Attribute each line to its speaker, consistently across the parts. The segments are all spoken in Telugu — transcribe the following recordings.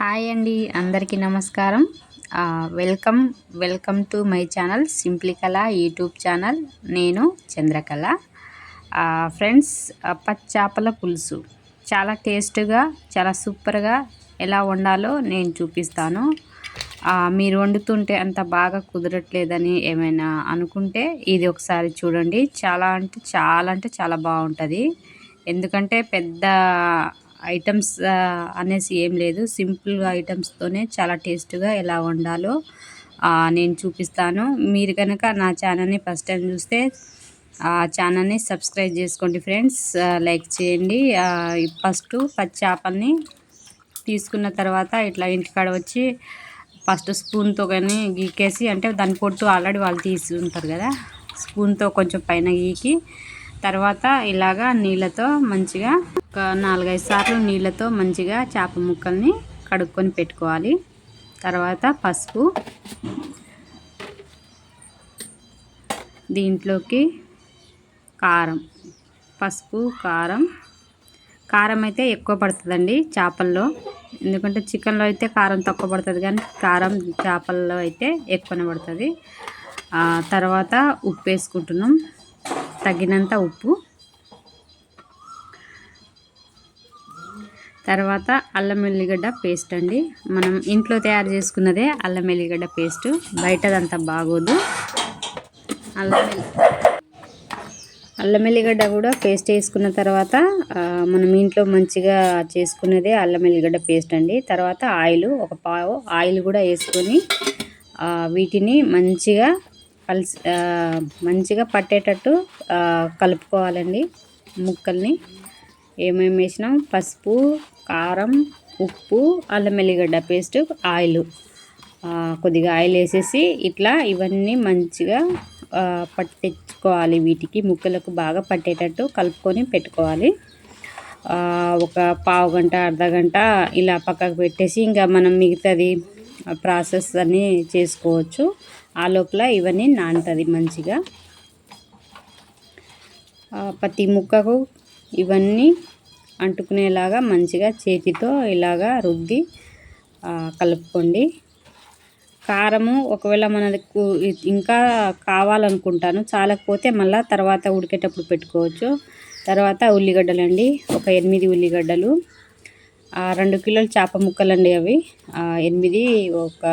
Speaker 1: హాయ్ అండి, అందరికీ నమస్కారం. Welcome to my channel Simplikala YouTube channel. నేను చంద్రకళ. ఫ్రెండ్స్, పచ్చాపల పులుసు చాలా టేస్ట్గా, చాలా సూపర్గా ఎలా వండాలో నేను చూపిస్తాను. మీరు వండుతుంటే అంత బాగా కుదరట్లేదని ఏమైనా అనుకుంటే ఇది ఒకసారి చూడండి. చాలా చాలా బాగుంటుంది. ఎందుకంటే పెద్ద ఐటమ్స్ అనేసి ఏం లేదు, సింపుల్ ఐటమ్స్తోనే చాలా టేస్ట్గా ఎలా వండాలో నేను చూపిస్తాను. మీరు కనుక నా ఛానల్ని ఫస్ట్ టైం చూస్తే ఛానల్ని సబ్స్క్రైబ్ చేసుకోండి ఫ్రెండ్స్. లైక్ చేయండి. ఫస్ట్ పచ్చి చేపల్ని తీసుకున్న తర్వాత ఇట్లా ఇంటికాడ వచ్చి ఫస్ట్ స్పూన్తో కానీ గీకేసి, అంటే దాని పొట్టు ఆల్రెడీ వాళ్ళు తీసి ఉంటారు కదా, స్పూన్తో కొంచెం పైన గీకి తర్వాత ఇలాగా నీళ్ళతో మంచిగా ఒక 4-5 సార్లు నీళ్ళతో మంచిగా చేప ముక్కల్ని కడుక్కొని పెట్టుకోవాలి. తర్వాత పసుపు, దీంట్లోకి కారం, కారం అయితే ఎక్కువ పడుతుందండి చేపల్లో. ఎందుకంటే చికెన్లో అయితే కారం తక్కువ పడుతుంది, కానీ కారం చేపల్లో అయితే ఎక్కువనే పడుతుంది. తర్వాత ఉప్పు వేసుకుంటున్నాం, తగినంత ఉప్పు. తర్వాత అల్లం వెల్లిగడ్డ పేస్ట్ అండి, మనం ఇంట్లో తయారు చేసుకున్నదే అల్లం వెల్లిగడ్డ పేస్ట్, బయటదంతా బాగోదు. అల్లం వెల్లిగడ్డ కూడా పేస్ట్ వేసుకున్న తర్వాత మనం ఇంట్లో మంచిగా చేసుకున్నదే అల్లం వెల్లిగడ్డ పేస్ట్ అండి. తర్వాత ఒక పావు ఆయిల్ కూడా వేసుకొని వీటిని మంచిగా పట్టేటట్టు కలుపుకోవాలండి. ముక్కల్ని ఏమేమి వేసినాం, పసుపు, కారం, ఉప్పు, అల్లం వెల్లిగడ్డ పేస్ట్, కొద్దిగా ఆయిల్ వేసేసి ఇట్లా ఇవన్నీ మంచిగా పట్టించుకోవాలి. వీటికి ముక్కలకు బాగా పట్టేటట్టు కలుపుకొని పెట్టుకోవాలి. ఒక పావు గంట, అర్ధగంట ఇలా పక్కకు పెట్టేసి ఇంకా మనం మిగతాది ప్రాసెస్ అన్నీ చేసుకోవచ్చు. ఆ లోపల ఇవన్నీ నానుతుంది మంచిగా. ప్రతి ముక్కకు ఇవన్నీ అంటుకునేలాగా మంచిగా చేతితో ఇలాగా రుద్ది కలుపుకోండి. కారము ఒకవేళ మనకు ఇంకా కావాలనుకుంటాను, చాలకపోతే మళ్ళీ తర్వాత ఉడికేటప్పుడు పెట్టుకోవచ్చు. తర్వాత ఉల్లిగడ్డలండి, ఒక 8 ఉల్లిగడ్డలు, 2 కిలోల చేప ముక్కలండి అవి. 8 ఒక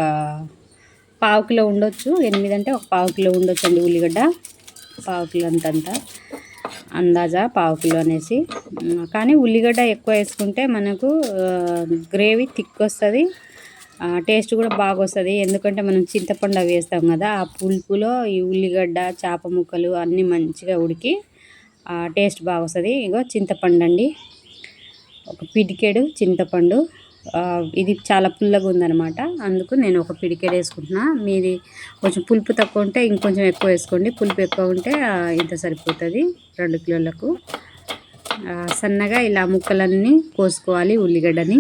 Speaker 1: పావు కిలో ఉండొచ్చు, 8 అంటే ఒక పావు కిలో ఉండొచ్చు అండి ఉల్లిగడ్డ. పావు కిలో అంతంతా అందాజా పావు కిలో అనేసి. కానీ ఉల్లిగడ్డ ఎక్కువ వేసుకుంటే మనకు గ్రేవీ థిక్ వస్తుంది, టేస్ట్ కూడా బాగా వస్తుంది. ఎందుకంటే మనం చింతపండు అవి వేస్తాం కదా, ఆ పులుపులో ఈ ఉల్లిగడ్డ చేప ముక్కలు అన్నీ మంచిగా ఉడికి టేస్ట్ బాగా వస్తుంది. ఇగో చింతపండు అండి, ఒక పిడికెడు చింతపండు. ఇది చాలా పుల్లగా ఉందన్నమాట, అందుకు నేను ఒక పిడికెడు వేసుకుంటున్నా. మీది కొంచెం పులుపు తక్కువ ఉంటే ఇంకొంచెం ఎక్కువ వేసుకోండి, పులుపు ఎక్కువ ఉంటే ఇంత సరిపోతుంది 2 కిలోలకు. సన్నగా ఇలా ముక్కలన్నీ కోసుకోవాలి ఉల్లిగడ్డని.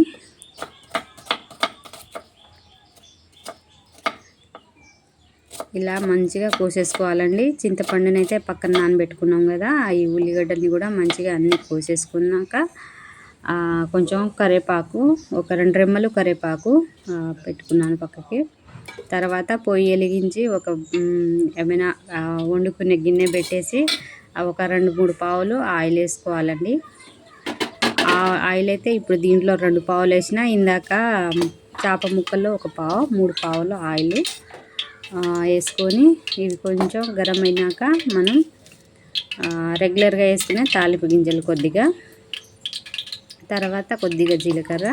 Speaker 1: ఇలా మంచిగా కోసేసుకోవాలండి. చింతపండుని అయితే పక్కన నానబెట్టుకున్నాం కదా, ఈ ఉల్లిగడ్డని కూడా మంచిగా అన్నీ కోసేసుకున్నాక కొంచెం కరివేపాకు, ఒక 2 రెమ్మలు కరివేపాకు పెట్టుకున్నాను పక్కకి. తర్వాత పొయ్యి వెలిగించి ఏమైనా వండుకునే గిన్నె పెట్టేసి ఒక 2-3 పావులు ఆయిల్ వేసుకోవాలండి. ఆయిల్ అయితే ఇప్పుడు దీంట్లో 2 పావులు వేసిన, ఇందాక చేప ముక్కల్లో 1 పావు, 3 పావులు ఆయిల్ వేసుకొని ఇవి కొంచెం గరం అయినాక మనం రెగ్యులర్గా వేసుకునే తాలింపు గింజలు కొద్దిగా, తర్వాత కొద్దిగా జీలకర్ర,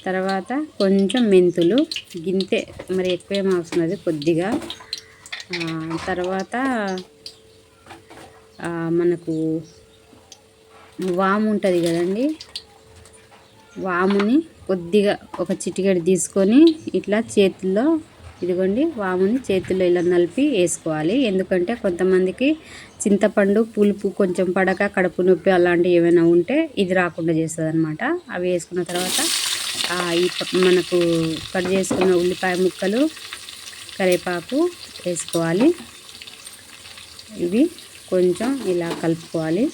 Speaker 1: తర్వాత కొంచెం మెంతులు, గింతే మరి ఎక్కువేం అవసరం లేదు, కొద్దిగా. తర్వాత మనకు వాము ఉంటుంది కదండి, వాముని కొద్దిగా ఒక చిటికెడు తీసుకొని ఇట్లా చేతుల్లో, ఇదిగోండి వాముని చేతుల్లో ఇలా నలిపి వేసుకోవాలి. ఎందుకంటే కొంతమందికి చింతపండు పులుపు కొంచెం పడక కడుపు నొప్పి అలాంటివి ఏమైనా ఉంటే ఇది రాకుండా చేస్తుంది అనమాట. అవి వేసుకున్న తర్వాత మనకు కట్ చేసుకున్న ఉల్లిపాయ ముక్కలు, కరివేపాకు వేసుకోవాలి. ఇవి కొంచెం ఇలా కలుపుకోవాలి.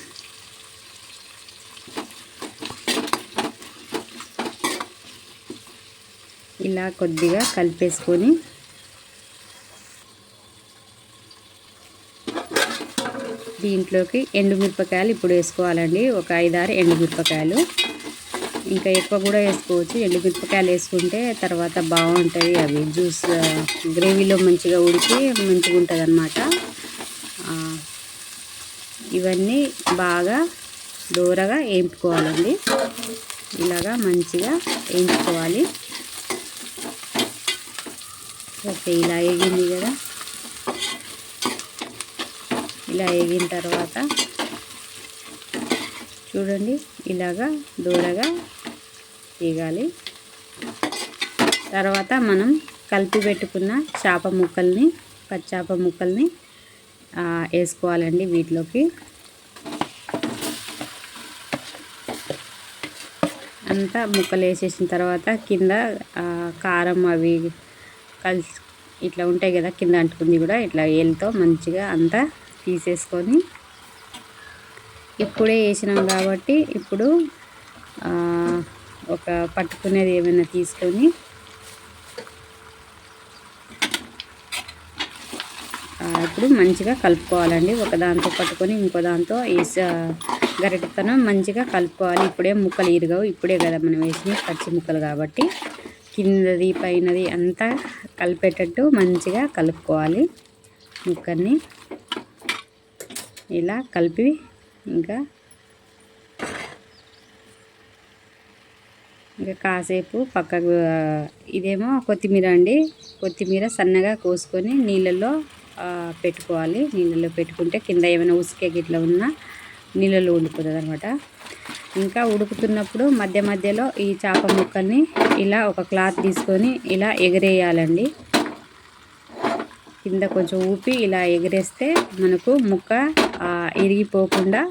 Speaker 1: ఇలా కొద్దిగా కలిపేసుకొని దీంట్లోకి ఎండుమిరపకాయలు ఇప్పుడు వేసుకోవాలండి. ఒక 5-6 ఎండుమిరపకాయలు, ఇంకా ఎక్కువ కూడా వేసుకోవచ్చు. ఎండుమిరపకాయలు వేసుకుంటే తర్వాత బాగుంటుంది, అవి జ్యూస్ గ్రేవీలో మంచిగా ఉడికి మంచిగా ఉంటుంది అన్నమాట. ఇవన్నీ బాగా దూరగా వేయించుకోవాలండి. ఇలాగా మంచిగా వేయించుకోవాలి. ఓకే, ఇలా వేగింది కదా. ఇలా వేగిన తర్వాత చూడండి, ఇలాగా దూరగా వేగాలి. తర్వాత మనం కలిపి పెట్టుకున్న పచ్చాప ముక్కల్ని వేసుకోవాలండి వీటిలోకి. అంతా ముక్కలు వేసేసిన తర్వాత కింద కారం అవి కలిసి ఇట్లా ఉంటాయి కదా, కింద అంటుకుంది కూడా ఇట్లా ఏలుతో మంచిగా అంతా తీసేసుకొని, ఇప్పుడే వేసినాం కాబట్టి ఇప్పుడు ఒక పట్టుకునేది ఏమైనా తీసుకొని ఇప్పుడు మంచిగా కలుపుకోవాలండి. ఒక దాంతో పట్టుకొని ఇంకో దాంతో గరిటెతోనే మంచిగా కలుపుకోవాలి. ఇప్పుడే ముక్కలు ఇరగవు, ఇప్పుడే కదా మనం వేసిన పచ్చి ముక్కలు కాబట్టి కిందది పైనది అంతా కలిపేటట్టు మంచిగా కలుపుకోవాలి. ముక్కల్ని ఇలా కలిపి ఇంకా కాసేపు పక్కకు. ఇదేమో కొత్తిమీర అండి. కొత్తిమీర సన్నగా కోసుకొని నీళ్ళల్లో పెట్టుకోవాలి. నీళ్ళల్లో పెట్టుకుంటే కింద ఏమైనా ఉసికే గిట్ల ఉన్నా నీళ్ళల్లో ఉండిపోతుంది అనమాట. ఇంకా ఉడుకుతున్నప్పుడు మధ్య మధ్యలో ఈ చేప ముక్కల్ని ఇలా ఒక క్లాత్ తీసుకొని ఇలా ఎగరేయాలండి. కింద కొంచెం ఊపి ఇలా ఎగరేస్తే మనకు ముక్క ఇరిగిపోకుండా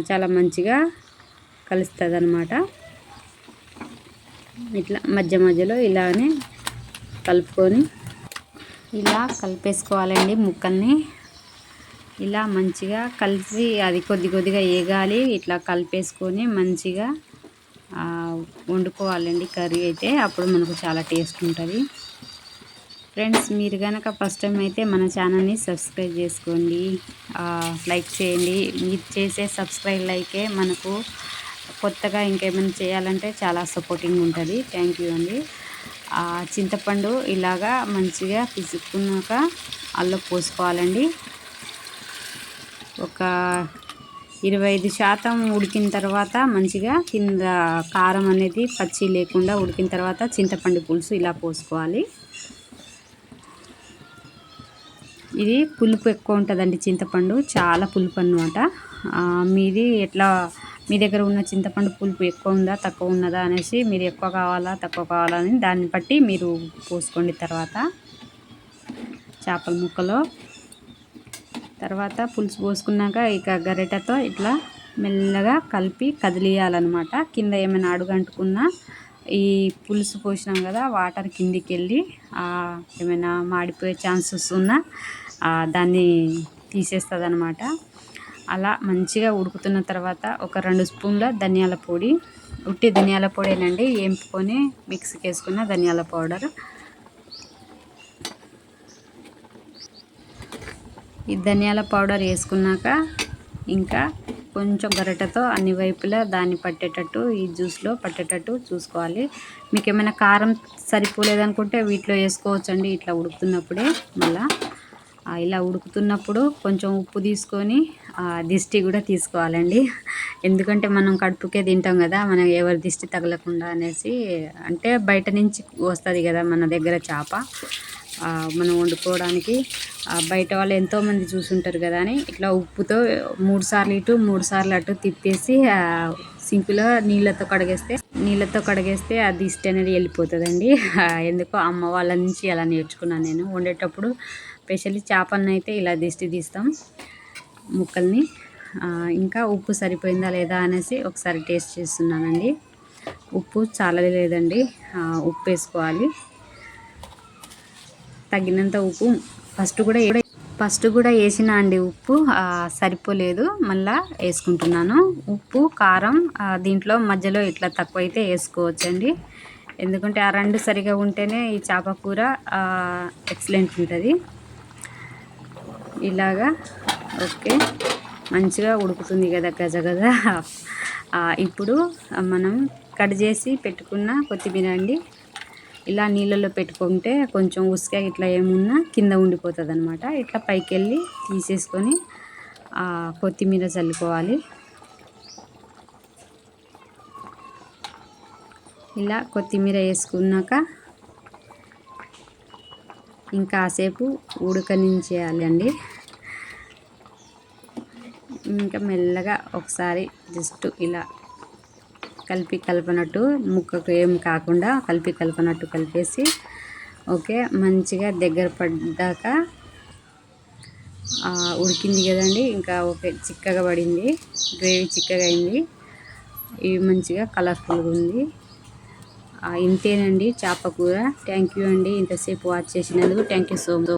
Speaker 1: చాలా మంచిగా కలుస్తుంది అన్నమాట. ఇట్లా మధ్య మధ్యలో ఇలానే కలుపుకొని ఇలా కలిపేసుకోవాలండి ముక్కల్ని. ఇలా మంచిగా కలిసి అది కొద్దిగా వేగాలి. ఇట్లా కలిపేసుకొని మంచిగా వండుకోవాలండి కర్రీ అయితే. అప్పుడు మనకు చాలా టేస్ట్ ఉంటుంది. ఫ్రెండ్స్, మీరు కనుక ఫస్ట్ టైం అయితే మన ఛానల్ని సబ్స్క్రైబ్ చేసుకోండి, లైక్ చేయండి. మీరు చేసే సబ్స్క్రైబ్ లైకే మనకు కొత్తగా ఇంకేమైనా చేయాలంటే చాలా సపోర్టింగ్ ఉంటుంది. థ్యాంక్ యూ అండి. చింతపండు ఇలాగా మంచిగా పిసుక్కున్నాక అల్లం పోసుకోవాలండి. ఒక 25% ఉడికిన తర్వాత మంచిగా కింద కారం అనేది పచ్చి లేకుండా ఉడికిన తర్వాత చింతపండు పులుసు ఇలా పోసుకోవాలి. ఇది పులుపు ఎక్కువ ఉంటుందండి. చింతపండు చాలా పులుపు అన్నమాట. మీది ఎట్లా, మీ దగ్గర ఉన్న చింతపండు పులుపు ఎక్కువ ఉందా తక్కువ ఉన్నదా అనేసి, మీరు ఎక్కువ కావాలా తక్కువ కావాలా అని దాన్ని బట్టి మీరు పోసుకోండి. తర్వాత చేపల ముక్కలో తర్వాత పులుసు పోసుకున్నాక ఇక గరిటెతో ఇట్లా మెల్లగా కలిపి కదిలియాలన్నమాట. కింద ఏమైనా అడుగంటుకున్నా ఈ పులుసు పోసినాం కదా, వాటర్ కిందికి వెళ్ళి ఏమైనా మాడిపోయే ఛాన్సెస్ ఉన్నా దాన్ని తీసేస్తుంది అన్నమాట. అలా మంచిగా ఉడుకుతున్న తర్వాత ఒక 2 స్పూన్ల ధనియాల పొడి, ఉట్టి ధనియాల పొడేనండి, వేపుకొని మిక్సీకి వేసుకున్న ధనియాల పౌడర్. ఈ ధనియాల పౌడర్ వేసుకున్నాక ఇంకా కొంచెం గరిటెతో అన్ని వైపులా దాన్ని పట్టేటట్టు, ఈ జ్యూస్లో పట్టేటట్టు చూసుకోవాలి. మీకు ఏమైనా కారం సరిపోలేదనుకుంటే వీటిలో వేసుకోవచ్చండి. ఇట్లా ఉడుకుతున్నప్పుడే మళ్ళీ ఇలా ఉడుకుతున్నప్పుడు కొంచెం ఉప్పు తీసుకొని దిష్టి కూడా తీసుకోవాలండి. ఎందుకంటే మనం కడుపుకే తింటాం కదా, మనం ఎవరి దిష్టి తగలకుండా అనేసి. అంటే బయట నుంచి వస్తుంది కదా మన దగ్గర చేప, మనం వండుకోవడానికి బయట వాళ్ళు ఎంతోమంది చూసుంటారు కదా అని ఇట్లా ఉప్పుతో 3 సార్లు ఇటు 3 సార్లు అటు తిప్పేసి సింకులో నీళ్ళతో కడిగేస్తే ఆ దిష్టి అనేది వెళ్ళిపోతుందండి. ఎందుకో అమ్మ వాళ్ళ నుంచి అలా నేర్చుకున్నాను నేను. వండేటప్పుడు స్పెషల్లీ చేపలను అయితే ఇలా దిష్టి తీస్తాం ముక్కల్ని. ఇంకా ఉప్పు సరిపోయిందా లేదా అనేసి ఒకసారి టేస్ట్ చేస్తున్నానండి. ఉప్పు చాలా లేదండి, ఉప్పు వేసుకోవాలి తగినంత ఉప్పు. ఫస్ట్ కూడా వేసిన అండి ఉప్పు, సరిపోలేదు, మళ్ళా వేసుకుంటున్నాను. ఉప్పు కారం దీంట్లో మధ్యలో ఇట్లా తక్కువ అయితే వేసుకోవచ్చండి. ఎందుకంటే ఆ రెండు సరిగా ఉంటేనే ఈ చేప కూర ఎక్సలెంట్ ఉంటుంది. ఇలాగా ఓకే, మంచిగా ఉడుకుతుంది కదా గజ గజ. ఇప్పుడు మనం కట్ చేసి పెట్టుకున్న కొత్తిమీర అండి, ఇలా నీళ్ళలో పెట్టుకుంటే కొంచెం ఉసుక ఇట్లా ఏమున్నా కింద ఉండిపోతుంది అనమాట. ఇట్లా పైకి వెళ్ళి తీసేసుకొని కొత్తిమీర చల్లుకోవాలి. ఇలా కొత్తిమీర వేసుకున్నాక ఇంకాసేపు ఉడకనించేయాలండి. ఇంకా మెల్లగా ఒకసారి జస్ట్ ఇలా కలపనట్టు, ముక్కకు ఏం కాకుండా కలపనట్టు కలిపేసి ఓకే, మంచిగా దగ్గర పడ్డాక ఉడికింది కదండి. ఇంకా ఓకే, చిక్కగా పడింది, గ్రేవీ చిక్కగా అయింది, ఇవి మంచిగా కలర్ఫుల్గా ఉంది. ఇంతేనండి చేప కూర. థ్యాంక్ యూ అండి, ఇంతసేపు వాచ్ చేసినందుకు థ్యాంక్ యూ సో మచ్.